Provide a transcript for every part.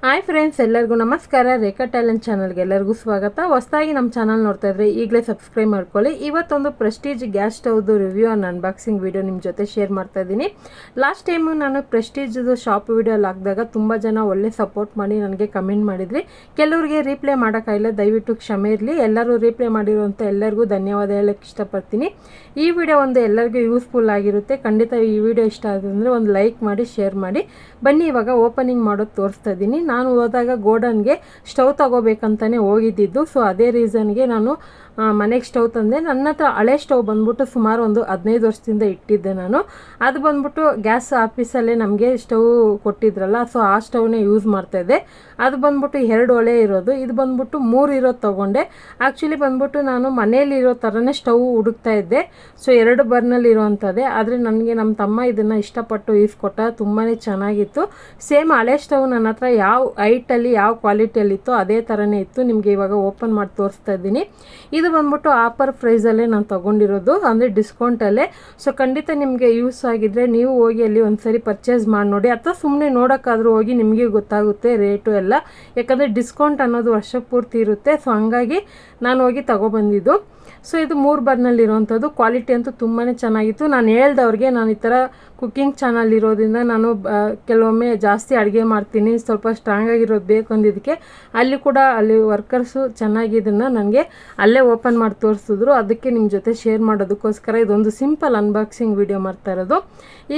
Hi friends, ಎಲ್ಲರಿಗೂ ನಮಸ್ಕಾರ. ರೇಖಾ talent ಚಾನಲ್ಗೆ ಎಲ್ಲರಿಗೂ ಸ್ವಾಗತ. ಹೊಸದಾಗಿ ನಮ್ಮ ಚಾನಲ್ ನೋಡ್ತಾ ಇದ್ರೆ ಈಗಲೇ ಸಬ್ಸ್ಕ್ರೈಬ್ ಮಾಡ್ಕೊಳ್ಳಿ. ಇವತ್ತೊಂದು ಪ್ರೆಸ್ಟೀಜ್ ಗ್ಯಾಸ್ ಸ್ಟವ್ದು ರಿವ್ಯೂ ಆ್ಯಂಡ್ ಅನ್ಬಾಕ್ಸಿಂಗ್ ವಿಡಿಯೋ ನಿಮ್ಮ ಜೊತೆ ಶೇರ್ ಮಾಡ್ತಾ ಇದ್ದೀನಿ. ಲಾಸ್ಟ್ ಟೈಮು ನಾನು ಪ್ರೆಸ್ಟೀಜ್ದು ಶಾಪ್ ವಿಡಿಯೋ ಹಾಕಿದಾಗ ತುಂಬ ಜನ ಒಳ್ಳೆ ಸಪೋರ್ಟ್ ಮಾಡಿ ನನಗೆ ಕಮೆಂಟ್ ಮಾಡಿದ್ರಿ. ಕೆಲವರಿಗೆ ರೀಪ್ಲೇ ಮಾಡೋಕ್ಕಾಗಿಲ್ಲ, ದಯವಿಟ್ಟು ಕ್ಷಮೆ ಇರಲಿ. ಎಲ್ಲರೂ ರೀಪ್ಲೇ ಮಾಡಿರುವಂಥ ಎಲ್ಲರಿಗೂ ಧನ್ಯವಾದ ಹೇಳೋಕ್ಕೆ ಇಷ್ಟಪಡ್ತೀನಿ. ಈ ವಿಡಿಯೋ ಒಂದು ಎಲ್ಲರಿಗೂ ಯೂಸ್ಫುಲ್ ಆಗಿರುತ್ತೆ. ಖಂಡಿತ ಈ ವಿಡಿಯೋ ಇಷ್ಟ ಆದ್ರೆ ಒಂದು ಲೈಕ್ ಮಾಡಿ, ಶೇರ್ ಮಾಡಿ. ಬನ್ನಿ ಇವಾಗ ಓಪನಿಂಗ್ ಮಾಡೋದು ತೋರಿಸ್ತಾ ಇದ್ದೀನಿ. ನಾನು ಹೋದಾಗ ಗೋಡನ್ಗೆ ಸ್ಟವ್ ತಗೋಬೇಕಂತಲೇ ಹೋಗಿದ್ದಿದ್ದು. ಸೊ ಅದೇ ರೀಸನ್ಗೆ ನಾನು ಮನೆಗೆ ಸ್ಟವ್ ತಂದೆ. ನನ್ನ ಹತ್ರ ಹಳೆ ಸ್ಟವ್ ಬಂದ್ಬಿಟ್ಟು ಸುಮಾರು ಒಂದು 15 ವರ್ಷದಿಂದ ಇಟ್ಟಿದ್ದೆ ನಾನು. ಅದು ಬಂದ್ಬಿಟ್ಟು ಗ್ಯಾಸ್ ಆಫೀಸಲ್ಲೇ ನಮಗೆ ಸ್ಟವ್ ಕೊಟ್ಟಿದ್ರಲ್ಲ, ಸೊ ಆ ಸ್ಟವ್ನೇ ಯೂಸ್ ಮಾಡ್ತಾಯಿದ್ದೆ. ಅದು ಬಂದ್ಬಿಟ್ಟು 2 ಒಲೆ ಇರೋದು, ಇದು ಬಂದ್ಬಿಟ್ಟು 3 ಇರೋದು ತೊಗೊಂಡೆ. ಆ್ಯಕ್ಚುಲಿ ಬಂದ್ಬಿಟ್ಟು ನಾನು ಮನೇಲಿ ಇರೋ ಥರನೇ ಸ್ಟವ್ ಹುಡುಕ್ತಾ ಇದ್ದೆ. ಸೊ 2 ಬರ್ನಲ್ಲಿ ಇರೋವಂಥದ್ದೇ. ಆದರೆ ನನಗೆ ನಮ್ಮ ತಮ್ಮ ಇದನ್ನು ಇಷ್ಟಪಟ್ಟು ಈಸ್ಕೊಟ್ಟ. ತುಂಬಾ ಚೆನ್ನಾಗಿತ್ತು. ಸೇಮ್ ಹಳೆ ಸ್ಟವ್ ನನ್ನ ಹತ್ರ ಯಾವ ಹೈಟಲ್ಲಿ ಯಾವ ಕ್ವಾಲಿಟಿಯಲ್ಲಿತ್ತೋ ಅದೇ ಥರನೇ ಇತ್ತು. ನಿಮಗೆ ಇವಾಗ ಓಪನ್ ಮಾಡಿ ತೋರಿಸ್ತಾ ಇದ್ದೀನಿ. ಇದು ಬಂದ್ಬಿಟ್ಟು ಆಫರ್ ಪ್ರೈಸಲ್ಲೇ ನಾನು ತೊಗೊಂಡಿರೋದು, ಅಂದರೆ ಡಿಸ್ಕೌಂಟಲ್ಲೇ. ಸೊ ಖಂಡಿತ ನಿಮಗೆ ಯೂಸ್ ಆಗಿದ್ದರೆ ನೀವು ಹೋಗಿ ಅಲ್ಲಿ ಒಂದ್ಸರಿ ಪರ್ಚೇಸ್ ಮಾಡಿ ನೋಡಿ, ಅಥವಾ ಸುಮ್ಮನೆ ನೋಡೋಕ್ಕಾದ್ರೂ ಹೋಗಿ ನಿಮಗೆ ಗೊತ್ತಾಗುತ್ತೆ ರೇಟು ಎಲ್ಲ. ಯಾಕಂದರೆ ಡಿಸ್ಕೌಂಟ್ ಅನ್ನೋದು ವರ್ಷ ಪೂರ್ತಿ ಇರುತ್ತೆ. ಸೊ ಹಂಗಾಗಿ ನಾನು ಹೋಗಿ ತಗೊಬಂದಿದ್ದು. ಸೊ ಇದು 3 ಬರ್ನಲ್ಲಿರೋವಂಥದ್ದು. ಕ್ವಾಲಿಟಿ ಅಂತೂ ತುಂಬಾ ಚೆನ್ನಾಗಿತ್ತು. ನಾನು ಹೇಳ್ದವ್ರಿಗೆ ನಾನು ಈ ಥರ ಕುಕ್ಕಿಂಗ್ ಚಾನಲ್ ಇರೋದ್ರಿಂದ ನಾನು ಕೆಲವೊಮ್ಮೆ ಜಾಸ್ತಿ ಅಡುಗೆ ಮಾಡ್ತೀನಿ, ಸ್ವಲ್ಪ ಸ್ಟ್ರಾಂಗ್ ಆಗಿರೋದು ಬೇಕು ಅಂದಿದ್ದಕ್ಕೆ ಅಲ್ಲಿ ವರ್ಕರ್ಸು ಚೆನ್ನಾಗಿ ಇದನ್ನು ನನಗೆ ಅಲ್ಲೇ ಓಪನ್ ಮಾಡಿ ತೋರಿಸಿದ್ರು. ಅದಕ್ಕೆ ನಿಮ್ಮ ಜೊತೆ ಶೇರ್ ಮಾಡೋದಕ್ಕೋಸ್ಕರ ಇದೊಂದು ಸಿಂಪಲ್ ಅನ್ಬಾಕ್ಸಿಂಗ್ ವಿಡಿಯೋ ಮಾಡ್ತಾ ಇರೋದು.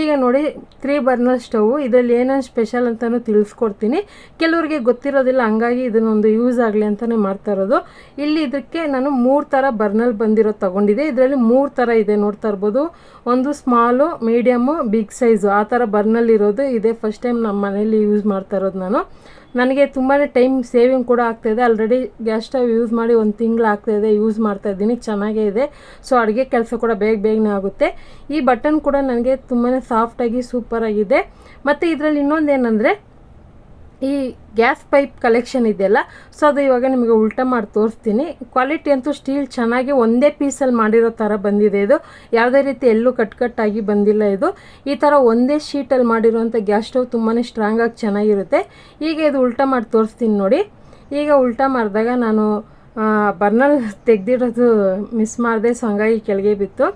ಈಗ ನೋಡಿ 3 ಬರ್ನರ್ ಸ್ಟವ್. ಇದರಲ್ಲಿ ಏನೇನು ಸ್ಪೆಷಲ್ ಅಂತಲೂ ತಿಳಿಸ್ಕೊಡ್ತೀನಿ. ಕೆಲವರಿಗೆ ಗೊತ್ತಿರೋದಿಲ್ಲ, ಹಂಗಾಗಿ ಇದನ್ನೊಂದು ಯೂಸ್ ಆಗಲಿ ಅಂತಲೇ ಮಾಡ್ತಾ ಇರೋದು. ಇಲ್ಲಿ ಇದಕ್ಕೆ ನಾನು 3 ಥರ ಬರ್ನಲ್ ಬಂದಿರೋದು ತೊಗೊಂಡಿದ್ದೆ. ಇದರಲ್ಲಿ 3 ಥರ ಇದೆ, ನೋಡ್ತಾ ಇರ್ಬೋದು. ಒಂದು ಸ್ಮಾಲು, ಮೀಡಿಯಮ್ಮು, ಬಿಗ್ ಸೈಜು, ಆ ಥರ ಬರ್ನಲ್ಲಿ ಇರೋದು ಇದೆ. ಫಸ್ಟ್ ಟೈಮ್ ನಮ್ಮ ಮನೇಲಿ ಯೂಸ್ ಮಾಡ್ತಾ ಇರೋದು ನಾನು. ನನಗೆ ತುಂಬಾ ಟೈಮ್ ಸೇವಿಂಗ್ ಕೂಡ ಆಗ್ತಾಯಿದೆ. ಆಲ್ರೆಡಿ ಗ್ಯಾಸ್ ಸ್ಟವ್ ಯೂಸ್ ಮಾಡಿ 1 ತಿಂಗಳು ಆಗ್ತಾಯಿದೆ, ಯೂಸ್ ಮಾಡ್ತಾಯಿದ್ದೀನಿ. ಚೆನ್ನಾಗೇ ಇದೆ. ಸೊ ಅಡುಗೆ ಕೆಲಸ ಕೂಡ ಬೇಗನೆ ಆಗುತ್ತೆ. ಈ ಬಟನ್ ಕೂಡ ನನಗೆ ತುಂಬಾ ಸಾಫ್ಟಾಗಿ ಸೂಪರಾಗಿದೆ. ಮತ್ತು ಇದರಲ್ಲಿ ಇನ್ನೊಂದೇನೆಂದರೆ ಈ ಗ್ಯಾಸ್ ಪೈಪ್ ಕಲೆಕ್ಷನ್ ಇದೆಯಲ್ಲ, ಸೊ ಅದು ಇವಾಗ ನಿಮಗೆ ಉಲ್ಟಾ ಮಾಡಿ ತೋರಿಸ್ತೀನಿ. ಕ್ವಾಲಿಟಿ ಅಂತೂ ಸ್ಟೀಲ್ ಚೆನ್ನಾಗಿ ಒಂದೇ ಪೀಸಲ್ಲಿ ಮಾಡಿರೋ ಥರ ಬಂದಿದೆ. ಇದು ಯಾವುದೇ ರೀತಿ ಎಲ್ಲೂ ಕಟ್ಟಾಗಿ ಬಂದಿಲ್ಲ. ಇದು ಈ ಥರ ಒಂದೇ ಶೀಟಲ್ಲಿ ಮಾಡಿರೋಂಥ ಗ್ಯಾಸ್ ಸ್ಟವ್ ತುಂಬಾ ಸ್ಟ್ರಾಂಗಾಗಿ ಚೆನ್ನಾಗಿರುತ್ತೆ. ಈಗ ಇದು ಉಲ್ಟಾ ಮಾಡಿ ತೋರಿಸ್ತೀನಿ ನೋಡಿ. ಈಗ ಉಲ್ಟಾ ಮಾಡಿದಾಗ ನಾನು ಬರ್ನಲ್ ತೆಗೆದಿರೋದು ಮಿಸ್ ಮಾಡಿದೆ, ಸೊ ಹಂಗಾಗಿ ಕೆಳಗೆ ಬಿತ್ತು.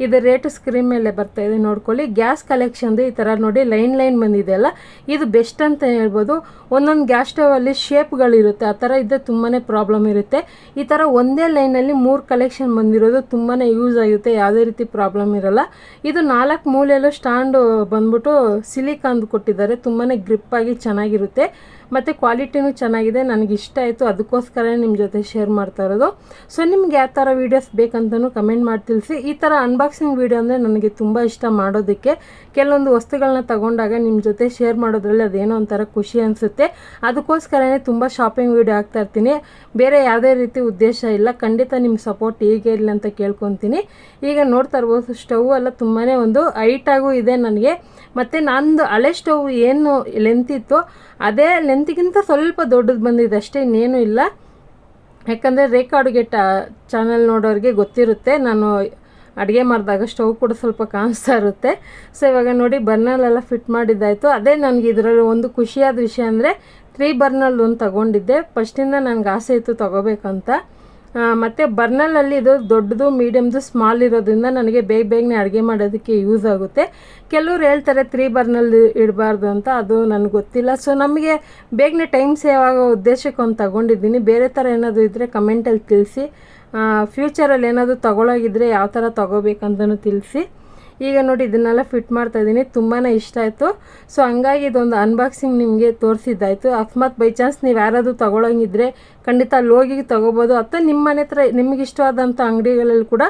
ಇದು ರೇಟು ಸ್ಕ್ರೀನ್ ಮೇಲೆ ಬರ್ತಾಯಿದೆ, ನೋಡ್ಕೊಳ್ಳಿ. ಗ್ಯಾಸ್ ಕಲೆಕ್ಷನ್ದು ಈ ಥರ ನೋಡಿ ಲೈನ್ ಬಂದಿದೆ ಅಲ್ಲ, ಇದು ಬೆಸ್ಟ್ ಅಂತ ಹೇಳ್ಬೋದು. ಒಂದೊಂದು ಗ್ಯಾಸ್ ಸ್ಟವಲ್ಲಿ ಶೇಪ್ಗಳಿರುತ್ತೆ, ಆ ಥರ ಇದ್ದರೆ ತುಂಬಾ ಪ್ರಾಬ್ಲಮ್ ಇರುತ್ತೆ. ಈ ಥರ ಒಂದೇ ಲೈನಲ್ಲಿ 3 ಕಲೆಕ್ಷನ್ ಬಂದಿರೋದು ತುಂಬಾ ಯೂಸ್ ಆಗುತ್ತೆ, ಯಾವುದೇ ರೀತಿ ಪ್ರಾಬ್ಲಮ್ ಇರೋಲ್ಲ. ಇದು 4 ಮೂಲೆಯಲ್ಲೂ ಸ್ಟ್ಯಾಂಡು ಬಂದ್ಬಿಟ್ಟು ಸಿಲಿಕಾನ್ದು ಕೊಟ್ಟಿದ್ದಾರೆ. ತುಂಬಾ ಗ್ರಿಪ್ಪಾಗಿ ಚೆನ್ನಾಗಿರುತ್ತೆ. ಮತ್ತು ಕ್ವಾಲಿಟಿನೂ ಚೆನ್ನಾಗಿದೆ. ನನಗೆ ಇಷ್ಟ ಆಯಿತು, ಅದಕ್ಕೋಸ್ಕರ ನಿಮ್ಮ ಜೊತೆ ಶೇರ್ ಮಾಡ್ತಾ ಇರೋದು. ಸೊ ನಿಮ್ಗೆ ಯಾವ ಥರ ವೀಡಿಯೋಸ್ ಬೇಕಂತಲೂ ಕಮೆಂಟ್ ಮಾಡಿ ತಿಳಿಸಿ. ಈ ಥರ ಅನ್ಬಾಕ್ಸಿಂಗ್ ವೀಡಿಯೋ ಅಂದರೆ ನನಗೆ ತುಂಬ ಇಷ್ಟ ಮಾಡೋದಕ್ಕೆ. ಕೆಲವೊಂದು ವಸ್ತುಗಳನ್ನ ತಗೊಂಡಾಗ ನಿಮ್ಮ ಜೊತೆ ಶೇರ್ ಮಾಡೋದ್ರಲ್ಲಿ ಅದೇನೋ ಒಂಥರ ಖುಷಿ ಅನಿಸುತ್ತೆ. ಅದಕ್ಕೋಸ್ಕರನೇ ತುಂಬ ಶಾಪಿಂಗ್ ವೀಡಿಯೋ ಹಾಕ್ತಾ ಇರ್ತೀನಿ. ಬೇರೆ ಯಾವುದೇ ರೀತಿ ಉದ್ದೇಶ ಇಲ್ಲ. ಖಂಡಿತ ನಿಮ್ಮ ಸಪೋರ್ಟ್ ಹೀಗೆ ಇರಲಿ ಅಂತ ಕೇಳ್ಕೊತೀನಿ. ಈಗ ನೋಡ್ತಾ ಇರ್ಬೋದು, ಸ್ಟವ್ ಎಲ್ಲ ತುಂಬಾ ಒಂದು ಹೈಟಾಗೂ ಇದೆ ನನಗೆ. ಮತ್ತು ನಂದು ಹಳೆ ಸ್ಟವ್ ಏನು ಲೆಂತ್ ಇತ್ತು ಅದೇ ಲೆಂತಿಗಿಂತ ಸ್ವಲ್ಪ ದೊಡ್ಡದು ಬಂದಿದೆ ಅಷ್ಟೇ, ಇನ್ನೇನು ಇಲ್ಲ. ಯಾಕಂದರೆ ರೇಖಾ ಅಡುಗೆ ಚಾನಲ್ ನೋಡೋರಿಗೆ ಗೊತ್ತಿರುತ್ತೆ, ನಾನು ಅಡುಗೆ ಮಾಡಿದಾಗ ಸ್ಟವ್ ಕೂಡ ಸ್ವಲ್ಪ ಕಾಣಿಸ್ತಾ ಇರುತ್ತೆ. ಸೊ ಇವಾಗ ನೋಡಿ ಬರ್ನಲ್ಲೆಲ್ಲ ಫಿಟ್ ಮಾಡಿದ್ದಾಯಿತು. ಅದೇ ನನಗೆ ಇದರಲ್ಲಿ ಒಂದು ಖುಷಿಯಾದ ವಿಷಯ ಅಂದರೆ 3 ಬರ್ನಲ್ ಒಂದು ತೊಗೊಂಡಿದ್ದೆ. ಫಸ್ಟಿಂದ ನನಗೆ ಆಸೆ ಇತ್ತು ತೊಗೋಬೇಕಂತ. ಮತ್ತು ಬರ್ನಲಲ್ಲಿ ಇದು ದೊಡ್ಡದು, ಮೀಡಿಯಮ್ದು, ಸ್ಮಾಲ್ ಇರೋದ್ರಿಂದ ನನಗೆ ಬೇಗನೆ ಅಡುಗೆ ಮಾಡೋದಕ್ಕೆ ಯೂಸ್ ಆಗುತ್ತೆ. ಕೆಲವ್ರು ಹೇಳ್ತಾರೆ 3 ಬರ್ನಲ್ ಇಡಬಾರ್ದು ಅಂತ, ಅದು ನನಗೆ ಗೊತ್ತಿಲ್ಲ. ಸೊ ನಮಗೆ ಬೇಗನೆ ಟೈಮ್ ಸೇವ್ ಆಗೋ ಉದ್ದೇಶಕ್ಕೆ ಒಂದು ತೊಗೊಂಡಿದ್ದೀನಿ. ಬೇರೆ ಥರ ಏನಾದರೂ ಇದ್ದರೆ ಕಮೆಂಟಲ್ಲಿ ತಿಳಿಸಿ. ಫ್ಯೂಚರಲ್ಲಿ ಏನಾದರೂ ತೊಗೊಳೋಗಿದ್ದರೆ ಯಾವ ಥರ ತೊಗೋಬೇಕಂತಲೂ ತಿಳಿಸಿ. ಈಗ ನೋಡಿ ಇದನ್ನೆಲ್ಲ ಫಿಟ್ ಮಾಡ್ತಾಯಿದ್ದೀನಿ. ತುಂಬಾ ಇಷ್ಟ ಆಯಿತು. ಸೊ ಹಂಗಾಗಿ ಇದೊಂದು ಅನ್ಬಾಕ್ಸಿಂಗ್ ನಿಮಗೆ ತೋರಿಸಿದ್ದಾಯಿತು. ಅಕಸ್ಮಾತ್ ಬೈ ಚಾನ್ಸ್ ನೀವು ಯಾರಾದರೂ ತೊಗೊಳಂಗಿದ್ರೆ ಖಂಡಿತ ಅಲ್ಲಿ ಹೋಗಿ ತೊಗೋಬೋದು, ಅಥವಾ ನಿಮ್ಮ ಮನೆ ಹತ್ರ ನಿಮಗೆ ಇಷ್ಟವಾದಂಥ ಅಂಗಡಿಗಳಲ್ಲಿ ಕೂಡ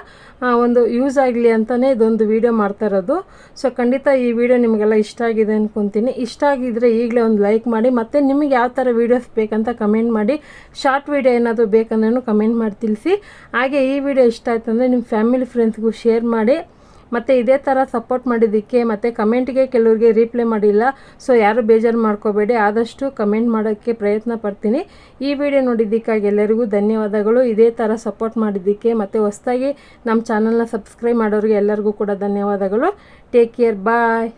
ಒಂದು ಯೂಸ್ ಆಗಲಿ ಅಂತಲೇ ಇದೊಂದು ವಿಡಿಯೋ ಮಾಡ್ತಾ ಇರೋದು. ಸೊ ಖಂಡಿತ ಈ ವಿಡಿಯೋ ನಿಮಗೆಲ್ಲ ಇಷ್ಟ ಆಗಿದೆ ಅಂದ್ಕೊತೀನಿ. ಇಷ್ಟ ಆಗಿದ್ದರೆ ಈಗಲೇ ಒಂದು ಲೈಕ್ ಮಾಡಿ. ಮತ್ತು ನಿಮಗೆ ಯಾವ ಥರ ವೀಡಿಯೋಸ್ ಬೇಕಂತ ಕಮೆಂಟ್ ಮಾಡಿ. ಶಾರ್ಟ್ ವೀಡಿಯೋ ಏನಾದರೂ ಬೇಕಂದ್ರೂ ಕಮೆಂಟ್ ಮಾಡಿ ತಿಳಿಸಿ. ಹಾಗೆ ಈ ವಿಡಿಯೋ ಇಷ್ಟ ಆಯ್ತು ಅಂದರೆ ನಿಮ್ಮ ಫ್ಯಾಮಿಲಿ ಫ್ರೆಂಡ್ಸ್ಗೂ ಶೇರ್ ಮಾಡಿ. ಮತ್ತು ಇದೇ ಥರ ಸಪೋರ್ಟ್ ಮಾಡಿದ್ದಕ್ಕೆ, ಮತ್ತು ಕಮೆಂಟ್ಗೆ ಕೆಲವರಿಗೆ ರೀಪ್ಲೈ ಮಾಡಿಲ್ಲ. ಸೊ ಯಾರು ಬೇಜಾರು ಮಾಡ್ಕೋಬೇಡಿ, ಆದಷ್ಟು ಕಮೆಂಟ್ ಮಾಡೋಕ್ಕೆ ಪ್ರಯತ್ನ ಪಡ್ತೀನಿ. ಈ ವಿಡಿಯೋ ನೋಡಿದ್ದಕ್ಕಾಗಿ ಎಲ್ಲರಿಗೂ ಧನ್ಯವಾದಗಳು. ಇದೇ ಥರ ಸಪೋರ್ಟ್ ಮಾಡಿದ್ದಕ್ಕೆ, ಮತ್ತು ಹೊಸದಾಗಿ ನಮ್ಮ ಚಾನಲ್ನ ಸಬ್ಸ್ಕ್ರೈಬ್ ಮಾಡೋರಿಗೆ ಎಲ್ಲರಿಗೂ ಕೂಡ ಧನ್ಯವಾದಗಳು. ಟೇಕ್ ಕೇರ್, ಬಾಯ್.